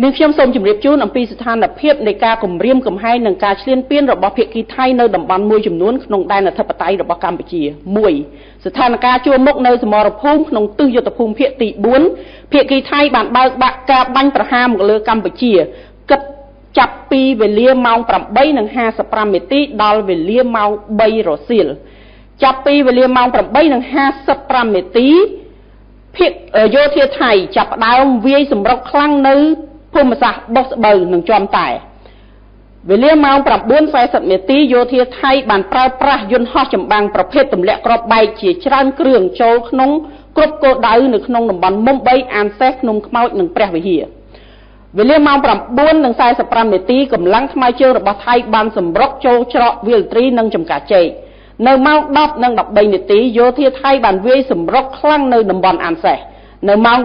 Nếuខ្ញុំសូមជម្រាបជូនអំពីស្ថានភាពនៃការគម្រាមកំហែងនិងការឈ្លានពានរបស់ភាគីថៃនៅតំបន់មួយចំនួនក្នុងដែនអធិបតេយ្យរបស់កម្ពុជា 1. ស្ថានភាពជួរមុខនៅសមរភូមិក្នុងទិសយុទ្ធភូមិភាគទី 4 ភាគីថៃបានបើកបាក់ការបាញ់ប្រហារមកលើកម្ពុជាគិតចាប់ពីវេលាម៉ោង 8:55 នាទីដល់វេលាម៉ោង 3 រសៀល ចាប់ពីវេលាម៉ោង 8:55 នាទីភាគយោធាថៃចាប់ផ្ដើមវាយសម្រុកខ្លាំងនៅភូមិសាស្ត្របោះស្បូវនឹងជាប់តែវេលាម៉ោង 9:40 នាទីយោធាថៃបានប្រើប្រាស់យន្តហោះចម្បាំងប្រភេទទម្លាក់គ្រាប់បែកជាច្រើនគ្រឿងចូលក្នុងគ្រប់គោលដៅនៅក្នុងតំបន់មុំបីអានសេះភ្នំខ្មោចនិងព្រះវិហារ វេលាម៉ោង 9:45 នាទីកម្លាំងថ្មើរជើងរបស់ថៃបានសម្រុកចូលច្រកវាលត្រីនិងចំការចេកនៅម៉ោង 10:13 នាទីយោធាថៃបានវាយសម្រុកខ្លាំងនៅតំបន់អានសេះនៅម៉ោង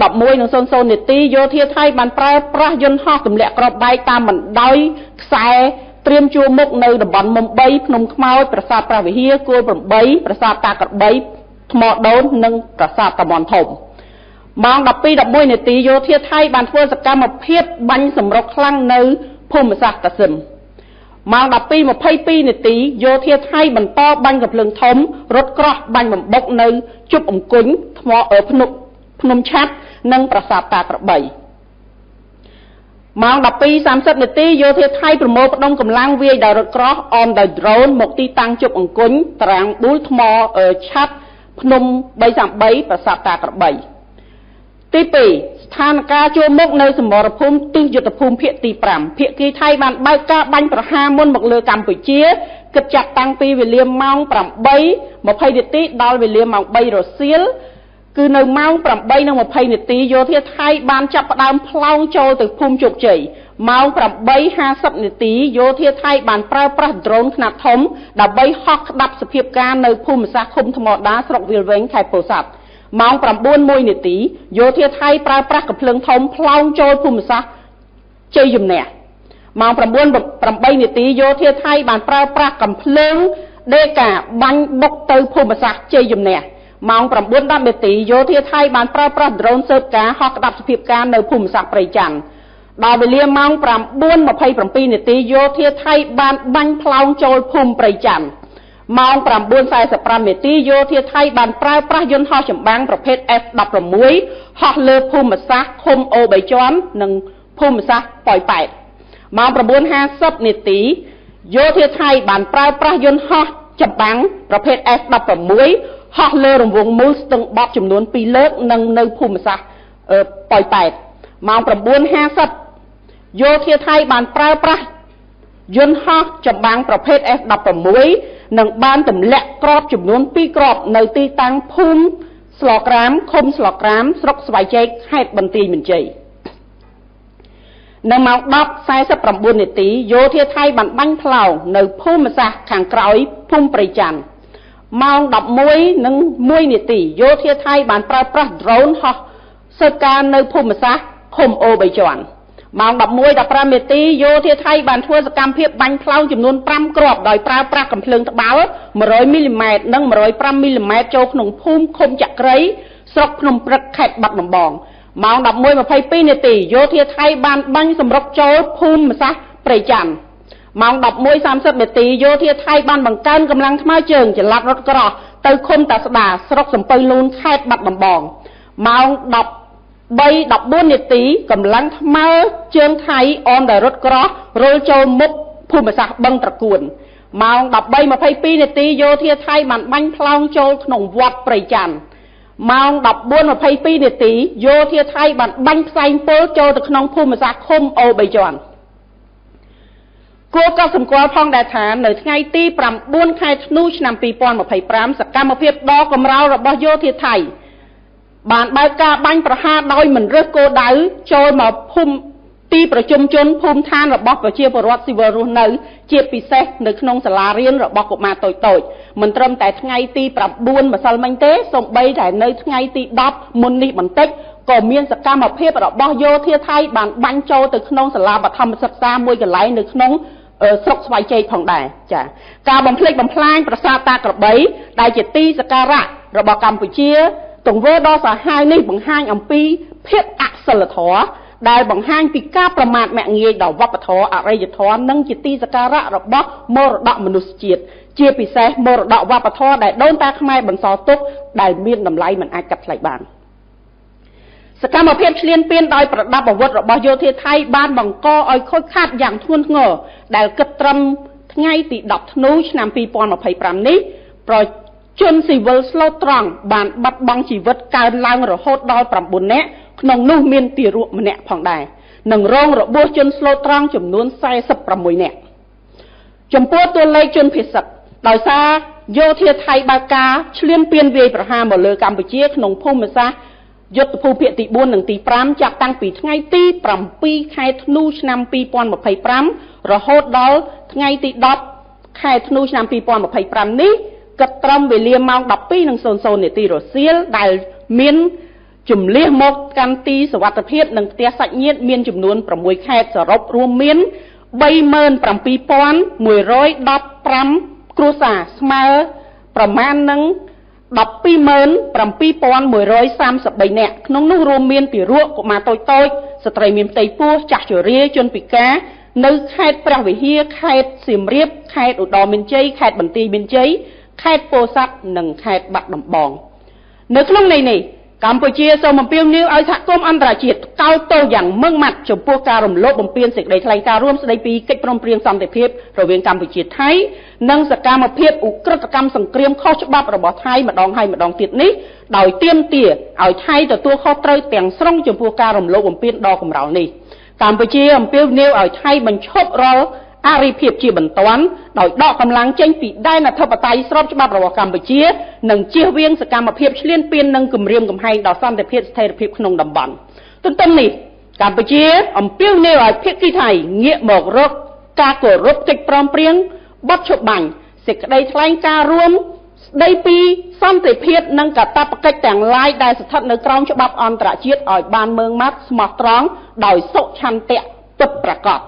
11:00 នាទីយោធាថៃបានប្រើប្រាស់យន្តហោះទម្លាក់គ្រាប់បែកតាមបណ្ដោយខ្សែត្រៀមជួរមុខនៅតំបន់មុំបីភ្នំខ្មោចប្រាសាទព្រះវិហារគោល 8 ប្រាសាទតាក្របីថ្មដូននិងប្រាសាទតាមាន់ធំ ម៉ោង 12:11 នាទីយោធាថៃបានធ្វើសកម្មភាពបាញ់សម្រុកខ្លាំងនៅភូមិសាស្ត្រតាសឹម ម៉ោង 12:22 នាទីយោធាថៃបន្តបាញ់កាភ្លើងធំរត់ក្រោះបាញ់បំបុកនៅជប់អង្គុញថ្មភ្នំឆាត់និងប្រាសាទតាក្របី ម៉ោង 12:30 នាទីយោធាថៃប្រមូលផ្ដុំកម្លាំងវាយដោយរថក្រោះអមដោយដ្រូនមកទីតាំងជប់អង្គុញតារាងប៊ូលថ្មឆាត់ភ្នំ 333 ប្រាសាទតាក្របី ទី 2 ស្ថានភាពជួរមុខនៅសមរភូមិទិសយុទ្ធភូមិភាគទី 5 ភាគីថៃបានបើកការបាញ់ប្រហារមុនមកលើកម្ពុជាគិតចាប់តាំងពីវេលាម៉ោង 8:20 នាទីដល់វេលាម៉ោង 3 រសៀល គឺនៅម៉ោង 8:20 នាទីយោធាថៃបានចាប់ផ្ដើមផ្លោងចូលទៅភូមិជោគជ័យម៉ោង 8:50 នាទីយោធាថៃបានប្រើប្រាស់ដ្រូនខ្នាតធំដើម្បីហោះក្តាប់សភាពការនៅភូមិសាស្ត្រឃុំថ្មដាស្រុកវាលវែងខេត្តពោធិ៍សាត់ ម៉ោង 9:01 នាទីយោធាថៃប្រើប្រាស់កាភ្លើងធំផ្លោងចូលភូមិសាស្ត្រជ័យជំនះ ម៉ោង 9:08 នាទីយោធាថៃបានប្រើប្រាស់កាភ្លើងដេកាបាញ់បុកទៅភូមិសាស្ត្រជ័យជំនះ ម៉ោង 9:10 នាទីយោធាថៃបានប្រើប្រាស់ដ្រូនស៊ើបការហោះក្តាប់សភាពការនៅភូមិសាស្ត្រព្រៃច័ន្ទ ដល់វេលាម៉ោង 9:27 នាទីយោធាថៃបានបាញ់ផ្លោងចូលភូមិព្រៃច័ន្ទ ម៉ោង 9:45 នាទីយោធាថៃបានប្រើប្រាស់យន្តហោះចម្បាំងប្រភេទ F-16 ហោះលើភូមិសាស្ត្រឃុំអូបីជាន់និងភូមិសាស្ត្រប៉ោយប៉ែត ម៉ោង 9:50 នាទីយោធាថៃបានប្រើប្រាស់យន្តហោះចម្បាំងប្រភេទ F-16 ហោះលើរង្វង់មូលស្ទឹងបត់ចំនួន 2 លើកនិងនៅភូមិសាស្ត្រប៉ោយប៉ែត ម៉ោង 9:50 យោធាថៃបានប្រើប្រាស់យន្តហោះចម្បាំងប្រភេទ F-16 និងបានទម្លាក់គ្រាប់ចំនួន 2 គ្រាប់នៅទីតាំងភូមិស្លក្រាមឃុំស្លក្រាមស្រុកស្វាយជែកខេត្តបន្ទាយមានជ័យ នៅម៉ោង 10:49 នាទីយោធាថៃបានបាញ់ផ្លោងនៅភូមិសាស្ត្រខាងក្រោយភូមិព្រៃច័ន្ទ ម៉ោង 11:01 នាទីយោធាថៃបានប្រើប្រាស់ដ្រូនហោះស៊ើបការនៅភូមិសាស្ត្រឃុំអូបីជាន់ ម៉ោង 11:15 នាទីយោធាថៃបានធ្វើសកម្មភាពបាញ់ផ្លោងចំនួន 5 គ្រាប់ដោយប្រើប្រាស់កាភ្លើងត្បាល់ 100 មីលីម៉ែត្រនិង 105 មីលីម៉ែត្រចូលក្នុងភូមិឃុំចក្រីស្រុកភ្នំព្រឹកខេត្តបាត់ដំបង ម៉ោង 11:22 នាទីយោធាថៃបានបាញ់សម្រុកចូលភូមិសាស្ត្រព្រៃច័ន្ទ ម៉ោង 11:30 នាទីយោធាថៃបានបង្កើនកម្លាំងថ្មើរជើងចល័តរថក្រោះទៅឃុំតាស្ដាស្រុកសំពៅលូនខេត្តបាត់ដំបង ម៉ោង 13:14 នាទីកម្លាំងថ្មើរជើងថៃអមដោយរថក្រោះរុលចូលមុខភូមិសាស្ត្របឹងត្រកួន ម៉ោង 13:22 នាទីយោធាថៃបានបាញ់ផ្លោងចូលក្នុងវត្តព្រៃច័ន្ទ ម៉ោង 14:22 នាទីយោធាថៃបានបាញ់ផ្សែងពុលចូលទៅក្នុងភូមិសាស្ត្រឃុំអូបីជាន់ គួរកត់សម្គាល់ផងដែរថានៅថ្ងៃទី 9 ខែធ្នូឆ្នាំ 2025 សកម្មភាពដ៏កម្រោលរបស់យោធាថៃបានបើកការបាញ់ប្រហារដោយមិនរើសគោលដៅចូលមកភូមិទីប្រជុំជនភូមិឋានរបស់ប្រជាពលរដ្ឋស៊ីវិលរស់នៅជាពិសេសនៅក្នុងសាលារៀនរបស់កុមារតូចៗមិនត្រឹមតែថ្ងៃទី 9 ម្សិលមិញទេសូម្បីតែនៅថ្ងៃទី 10 មុននេះបន្តិចក៏មានសកម្មភាពរបស់យោធាថៃបានបាញ់ចូលទៅក្នុងសាលាបឋមសិក្សាមួយកន្លែងនៅក្នុងស្រុកស្វាយជែកផងដែរចាការបំផ្លិចបំផ្លាញប្រាសាទតាក្របីដែលជាទីសក្ការៈរបស់កម្ពុជាទង្វើដ៏សាហាវនេះបង្ហាញអំពីភាពអសិលធម៌ ដែលបង្ហាញពីការប្រមាថមាក់ងាយដល់វប្បធម៌អរិយធម៌និងជាទីសក្ការៈរបស់មរតកមនុស្សជាតិជាពិសេសមរតកវប្បធម៌ដែលដូនតាខ្មែរបន្សល់ទុកដែលមានតម្លៃមិនអាចកាត់ថ្លៃបានសកម្មភាពឈ្លានពានដោយប្រដាប់អាវុធរបស់យោធាថៃបានបង្កឲ្យខូចខាតយ៉ាងធ្ងន់ធ្ងរដែលគិតត្រឹមថ្ងៃទី10ធ្នូឆ្នាំ2025នេះជនស៊ីវិលស្លូតត្រង់បានបាត់បង់ជីវិតកើនឡើងរហូតដល់9នាក់ក្នុងនោះមានទារកម្នាក់ផងដែរនិងរងរបួសជនស្លូតត្រង់ចំនួន46នាក់ចំពោះតួលេខជនភេសកដោយសារយោធាថៃបើកការឈ្លានពានវាយប្រហារមកលើកម្ពុជាក្នុងភូមិសាស្ត្រយុទ្ធភូមិភាគទី4និងទី5ចាប់តាំងពីថ្ងៃទី7ខែធ្នូឆ្នាំ2025រហូតដល់ថ្ងៃទី10ខែធ្នូឆ្នាំ2025នេះគិតត្រឹមវេលាម៉ោង 12:00 នាទីរសៀលដែលមានជំលះមកកាន់ទីសុវត្ថិភាពនិងផ្ទះសាច់ញាតិមានចំនួន6ខេត្តសរុបរួមមាន 37,115 គ្រួសារស្មើប្រមាណនឹង 12,7,133 នាក់ក្នុងនោះរួមមានទារកកុមារតូចៗស្ត្រីមានផ្ទៃពោះចាស់ជរាជនពិការនៅខេត្តព្រះវិហារខេត្តសៀមរាបខេត្តឧត្តរមានជ័យខេត្តបន្ទាយមានជ័យខេត្តពោធិ៍សាត់និងខេត្តបាត់ដំបងនៅក្នុងន័យនេះកម្ពុជាសូមអំពាវនាវឲ្យសហគមន៍អន្តរជាតិកោតទោសយ៉ាងម៉ឺងម៉ាត់ចំពោះការរំលោភបំពានសេចក្តីថ្លែងការណ៍រួមស្តីពីកិច្ចព្រមព្រៀងសន្តិភាពរវាងកម្ពុជាថៃនិងសកម្មភាពឧក្រិដ្ឋកម្មសង្គ្រាមខុសច្បាប់របស់ថៃម្ដងហើយម្ដងទៀតនេះដោយទាមទារឲ្យថៃទទួលខុសត្រូវទាំងស្រុងចំពោះការរំលោភបំពានដ៏កម្រោលនេះកម្ពុជាអំពាវនាវឲ្យថៃបញ្ឈប់រាល់អរិភាពជាបន្ទាន់ដោយដកកម្លាំងចេញពីដែនអធិបតេយ្យស្របច្បាប់របស់កម្ពុជានិងជៀសវាងសកម្មភាពឈ្លានពាននិងគំរាមកំហែងដល់សន្តិភាពស្ថិរភាពក្នុងតំបន់ទន្ទឹមនេះកម្ពុជាអំពាវនាវឲ្យភាគីថៃងាកមករកការគោរពកិច្ចព្រមព្រៀងបទឈប់បាញ់សេចក្តីថ្លែងការណ៍រួមស្តីពីសន្តិភាពនិងកាតព្វកិច្ចទាំងឡាយដែលស្ថិតនៅក្រោមច្បាប់អន្តរជាតិឲ្យបានម៉ឺងម៉ាត់ស្មោះត្រង់ដោយសុឆន្ទៈពិតប្រាកដ